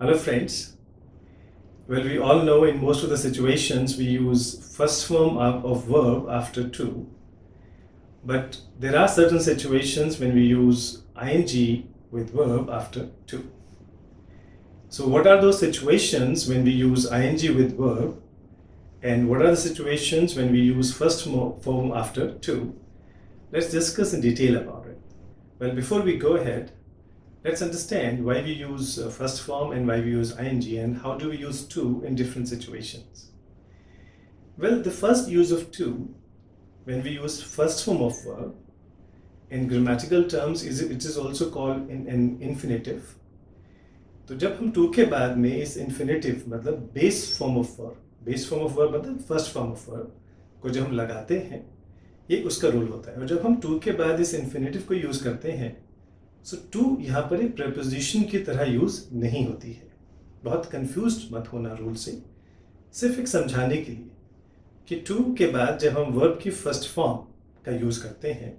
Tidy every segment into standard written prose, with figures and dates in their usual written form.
Hello friends. Well, we all know in most of the situations we use first form of verb after to, but there are certain situations when we use ing with verb after to. So what are those situations when we use ing with verb, and what are the situations when we use first form after to? Let's discuss in detail about it. Well, before we go ahead, let's understand why we use first form and why we use ing, and how do we use to in different situations. Well, the first use of to, when we use first form of verb, in grammatical terms it is also called an infinitive. तो जब हम to के बाद में इस infinitive मतलब base form of verb मतलब first form of verb को जब हम लगाते हैं, ये उसका रूल होता है. और जब हम to के बाद इस infinitive को यूज़ करते हैं, सो टू यहाँ पर एक प्रेपोजिशन की तरह यूज़ नहीं होती है. बहुत कंफ्यूज्ड मत होना रूल से, सिर्फ एक समझाने के लिए कि टू के बाद जब हम वर्ब की फर्स्ट फॉर्म का यूज़ करते हैं,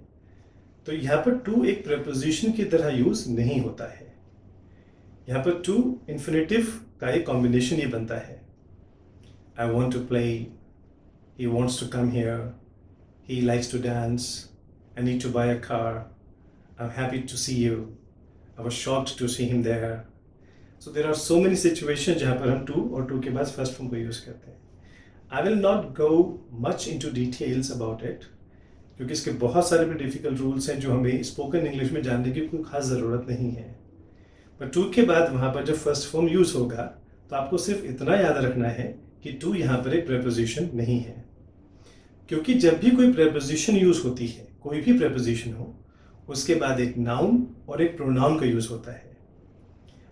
तो यहाँ पर टू एक प्रेपोजिशन की तरह यूज़ नहीं होता है. यहाँ पर टू इन्फिनेटिव का एक कॉम्बिनेशन ये बनता है. I want to play, he wants to come here, he likes to dance, I need to buy a car, I'm happy to see you. I was shocked to see him there. So there are so many situations जहाँ पर हम to और to के बाद first form को use करते हैं. I will not go much into details about it, क्योंकि इसके बहुत सारे भी difficult rules हैं जो हमें spoken English में जानने की कोई खास ज़रूरत नहीं है. पर to के बाद वहाँ पर जब first form यूज़ होगा, तो आपको सिर्फ इतना याद रखना है कि to यहाँ पर एक preposition नहीं है. क्योंकि जब भी कोई preposition यूज़ होती है, कोई भी preposition हो, उसके बाद एक नाउन और एक प्रोनाउन का यूज़ होता है.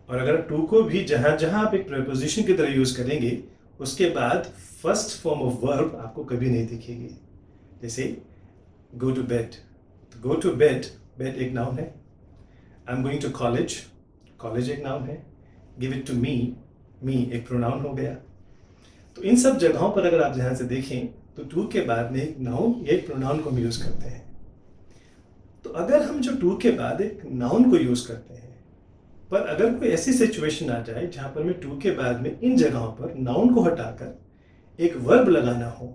और अगर टू को भी जहाँ जहाँ आप एक प्रेपोजिशन की तरह यूज़ करेंगे, उसके बाद फर्स्ट फॉर्म ऑफ वर्ब आपको कभी नहीं दिखेगी. जैसे गो टू बेड, तो गो टू बेड, बेड एक नाउन है. I am going to college, college एक नाउन है. Give it to me, me एक प्रोनाउन हो गया. तो इन सब जगहों पर अगर आप ध्यान से देखें, तो टू के बाद में एक नाउन या एक प्रोनाउन को हम यूज़ करते हैं. तो अगर हम जो टू के बाद एक नाउन को यूज़ करते हैं, पर अगर कोई ऐसी सिचुएशन आ जाए जहाँ पर मैं टू के बाद में इन जगहों पर नाउन को हटाकर एक वर्ब लगाना हो,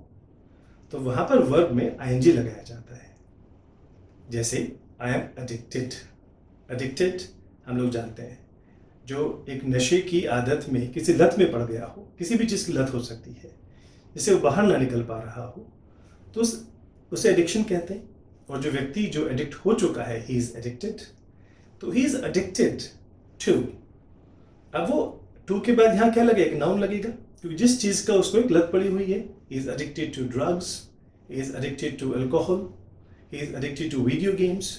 तो वहाँ पर वर्ब में आईएनजी लगाया जाता है. जैसे आई एम एडिक्टेड. एडिक्टेड हम लोग जानते हैं, जो एक नशे की आदत में, किसी लत में पड़ गया हो, किसी भी चीज़ की लत हो सकती है, जिससे वो बाहर ना निकल पा रहा हो, तो उसे एडिक्शन कहते हैं. और जो व्यक्ति जो एडिक्ट हो चुका है, ही इज़ एडिक्टेड. तो ही इज़ एडिक्टेड टू. अब वो टू के बाद यहाँ क्या लगेगा? नाउन लगेगा, क्योंकि जिस चीज़ का उसको एक लत पड़ी हुई है. He is addicted to drugs, he is addicted to alcohol, he is addicted to video games.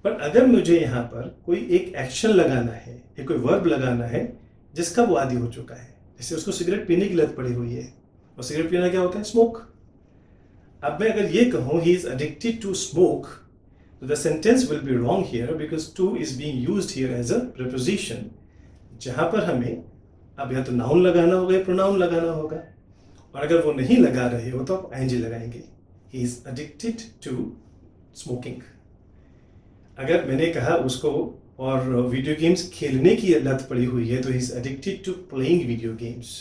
पर अगर मुझे यहाँ पर कोई एक एक्शन लगाना है या कोई वर्ब लगाना है जिसका वो आदी हो चुका है, जैसे उसको सिगरेट पीने की लत पड़ी हुई है, और सिगरेट पीना क्या होता है? स्मोक. अब मैं अगर ये कहूँ he is addicted to smoke, the sentence will be wrong here because to is being used here as a preposition, जहाँ पर हमें अब या तो नाउन लगाना होगा या प्रोनाउन लगाना होगा. और अगर वो नहीं लगा रहे हो तो आप आईएनजी लगाएंगे. he is addicted to smoking. अगर मैंने कहा उसको और वीडियो गेम्स खेलने की लत पड़ी हुई है, तो he is addicted to playing video games.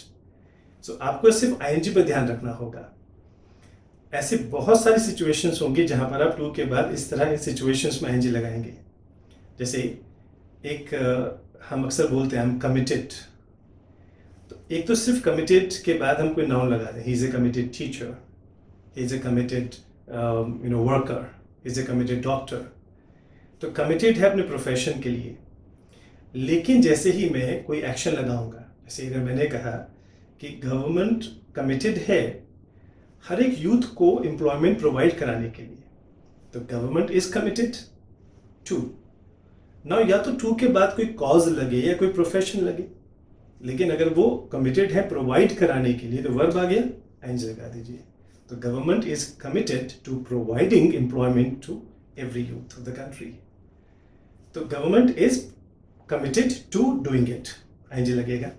So आपको सिर्फ आईएनजी पर ध्यान रखना होगा. ऐसे बहुत सारी सिचुएशंस होंगी जहाँ पर आप टू के बाद इस तरह इन सिचुएशंस में आईएनजी लगाएंगे. जैसे एक हम अक्सर बोलते हैं, हम कमिटेड. तो एक तो सिर्फ कमिटेड के बाद हम कोई नाउन लगा दें. He is a committed teacher, he is a committed worker, he is a committed doctor. तो कमिटेड है अपने प्रोफेशन के लिए. लेकिन जैसे ही मैं कोई एक्शन लगाऊंगा, जैसे अगर मैंने कहा कि गवर्नमेंट कमिटेड है हर एक यूथ को एम्प्लॉयमेंट प्रोवाइड कराने के लिए, तो government is committed to. Now या तो टू के बाद कोई कॉज लगे या कोई प्रोफेशन लगे, लेकिन अगर वो कमिटेड है प्रोवाइड कराने के लिए, तो वर्ब आ गया, आईएनजी लगा दीजिए. तो government is committed to providing employment to every youth of the country. तो government is committed to doing it, ING लगेगा.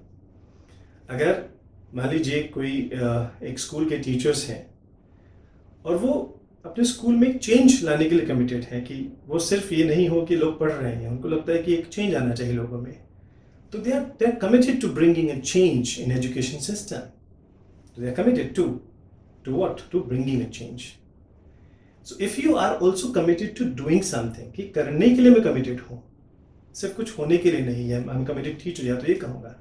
अगर मान लीजिए कोई एक स्कूल के टीचर्स हैं और वो अपने स्कूल में एक चेंज लाने के लिए कमिटेड है, कि वो सिर्फ ये नहीं हो कि लोग पढ़ रहे हैं, उनको लगता है कि एक चेंज आना चाहिए लोगों में, तो they are committed to bringing a change in education system. They are committed to what? To bringing a change. So if you are also committed to doing something, कि करने के लिए मैं committed हूँ, सिर्फ कुछ होने के लिए नहीं है, I'm committed teacher या तो ये कहूँगा,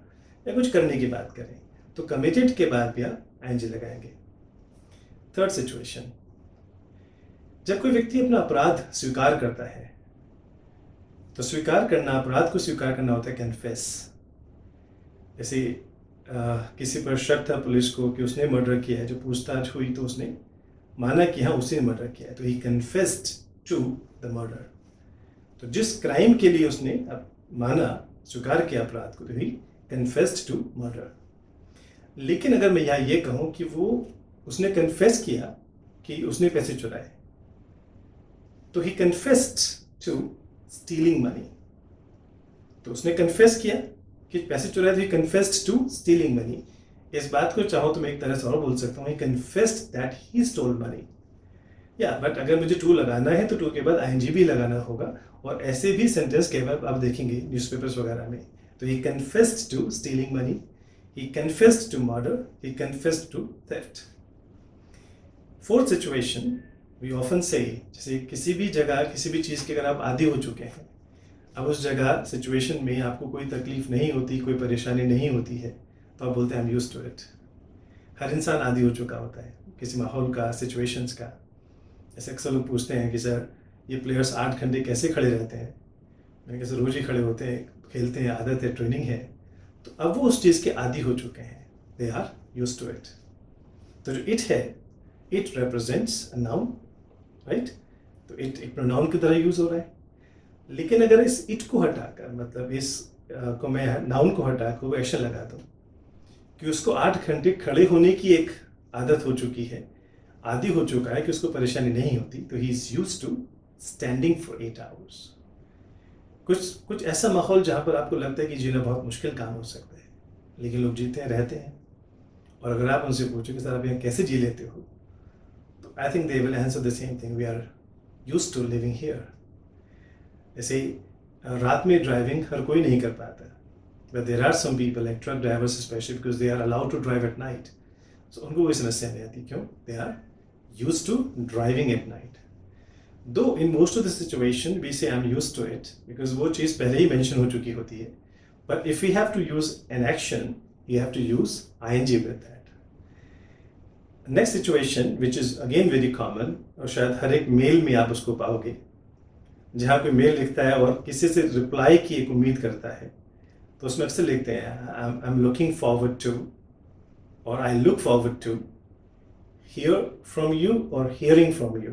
या कुछ करने की बात करें, तो committed के बाद भी आप ing लगाएंगे. थर्ड सिचुएशन, जब कोई व्यक्ति अपना अपराध स्वीकार करता है, तो स्वीकार करना, अपराध को स्वीकार करना होता है कन्फेस. जैसे किसी पर शक था पुलिस को कि उसने मर्डर किया है, जो पूछताछ हुई तो उसने माना कि हाँ उसने मर्डर किया है, तो he confessed to the murder. तो जिस क्राइम के लिए उसने माना, स्वीकार किया अपराध को, तो ही कन्फेस्ड टू मर्डर. लेकिन अगर मैं यहाँ ये कहूँ कि वो उसने कन्फेस किया कि उसने पैसे चुराए, तो he confessed to stealing money. तो उसने कन्फेस किया कि पैसे चुराए, तो he confessed to stealing money. इस बात को चाहो तो मैं एक तरह से और बोल सकता हूँ, he confessed that he stole money. या बट अगर मुझे टू लगाना है तो टू के बाद आईएनजी भी लगाना होगा, और ऐसे भी सेंटेंस के बाद आप देखेंगे न्यूज़पेपर्स वगैरह में. तो he confessed to stealing money, he confessed to murder, he confessed to theft. Fourth situation, we often say, जैसे किसी भी जगह किसी भी चीज़ के अगर आप आदी हो चुके हैं, अब उस जगह सिचुएशन में आपको कोई तकलीफ नहीं होती, कोई परेशानी नहीं होती है, तो आप बोलते हैं I am used to it. हर इंसान आदी हो चुका होता है किसी माहौल का, सिचुएशंस का. जैसे अक्सर लोग पूछते हैं कि सर ये प्लेयर्स 8 घंटे कैसे खड़े रहते हैं. मैंने कहा सर रोज़ ही खड़े होते हैं, खेलते हैं, आदत है, ट्रेनिंग है. तो अब वो उस चीज़ के आदी हो चुके हैं, they are used to it. तो जो इट है, it represents a noun, right. तो इट एक प्रोनाउन की तरह यूज हो रहा है. लेकिन अगर इस इट को हटाकर, मतलब इस को मैं नाउन को हटाकर वो एक्शन लगा दूँ कि उसको 8 घंटे खड़े होने की एक आदत हो चुकी है, आदी हो चुका है कि उसको परेशानी नहीं होती, तो he is used to standing for 8 hours. कुछ ऐसा माहौल जहाँ पर आपको लगता है कि जीना बहुत मुश्किल काम हो सकता है, लेकिन लोग जीते हैं, रहते हैं. और अगर आप उनसे पूछो कि सर आप यहाँ कैसे जी लेते हो, तो I think they will answer the same thing, we are used to living here. जैसे रात में ड्राइविंग हर कोई नहीं कर पाता, but there are some people like truck drivers specially because they are allowed to drive at night. सो उनको कोई समस्या नहीं आती. क्यों? They are used to driving at night. Though in most of the situation we say I am used to it because वो चीज़ पहले ही मेंशन हो चुकी होती है. But if you have to use an action, you have to use ing with that. Next situation, which is again very common, और शायद हर एक मेल में आप उसको पाओगे, जहाँ कोई मेल लिखता है और किसी से रिप्लाई की एक उम्मीद करता है, तो उसमें अक्सर लिखते हैं I am looking forward to, और I look forward to hear from you और हियरिंग फ्रॉम यू.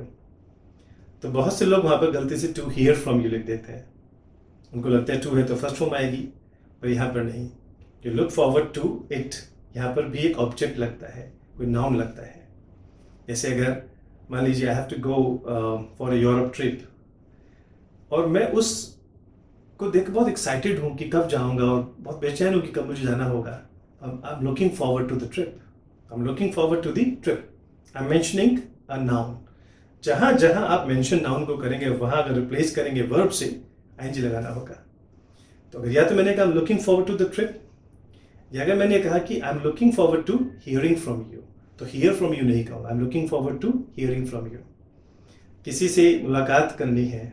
तो बहुत से लोग वहाँ पर गलती से टू हियर फ्रॉम यू लिख देते हैं. उनको लगता है टू है तो फर्स्ट फॉर्म आएगी, पर यहाँ पर नहीं. You look forward to it, यहाँ पर भी एक ऑब्जेक्ट लगता है, कोई नाउन लगता है. जैसे अगर मान लीजिए I have to go for a Europe trip, और मैं उस को देख बहुत एक्साइटेड हूँ कि कब जाऊँगा, और बहुत बेचैन हूँ कि कब मुझे जाना होगा. I am looking forward to the trip, I am looking forward to the trip. I am mentioning a noun. जहाँ जहाँ आप मेंशन नाउन को करेंगे, वहाँ अगर रिप्लेस करेंगे वर्ब से, आईएनजी लगाना होगा. तो अगर या तो मैंने कहा I am looking forward to the trip, या अगर मैंने कहा कि I am looking forward to hearing from you, तो हियर फ्रॉम यू नहीं कहूँगा, I am looking forward to hearing from you. किसी से मुलाकात करनी है,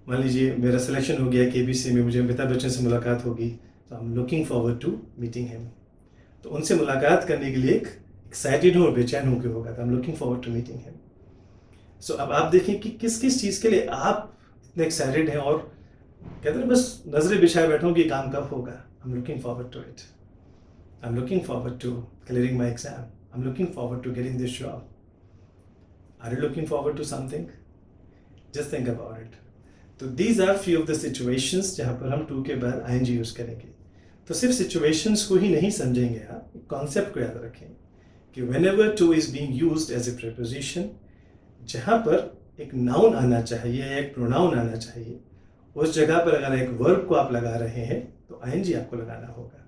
मान लीजिए मेरा सिलेक्शन हो गया केबीसी में, मुझे अमिताभ बच्चन से मुलाकात होगी, तो I am looking forward to meeting him. तो उनसे मुलाकात करने के लिए एक एक्साइटेड हूँ और बेचैन होकर होगा, तो I am looking forward to meeting him. So अब आप देखें कि किस किस चीज़ के लिए आप इतने एक्साइटेड हैं, और कहते हैं बस नजरें बिछाए बैठा हूँ कि काम कब होगा. I am looking forward to it. I'm looking forward to clearing my exam. I'm looking forward to getting this job. Are you looking forward to something? Just think about it. तो these are few of the situations जहाँ पर हम to के बाद ing use करेंगे. तो सिर्फ situations को ही नहीं समझेंगे आप, कॉन्सेप्ट को याद रखें कि whenever to is being used as a preposition, जहाँ पर एक noun आना चाहिए या एक pronoun आना चाहिए, उस जगह पर अगर एक verb को आप लगा रहे हैं तो ing आपको लगाना होगा.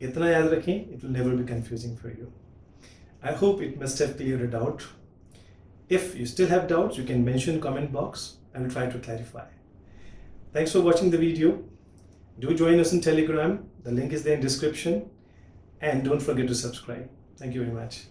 इतना याद रखें, it will never be confusing for you. I hope it must have cleared it out. If you still have doubts, you can mention comment box. I will try to clarify. Thanks for watching the video. Do join us in Telegram. The link is there in description. And don't forget to subscribe. Thank you very much.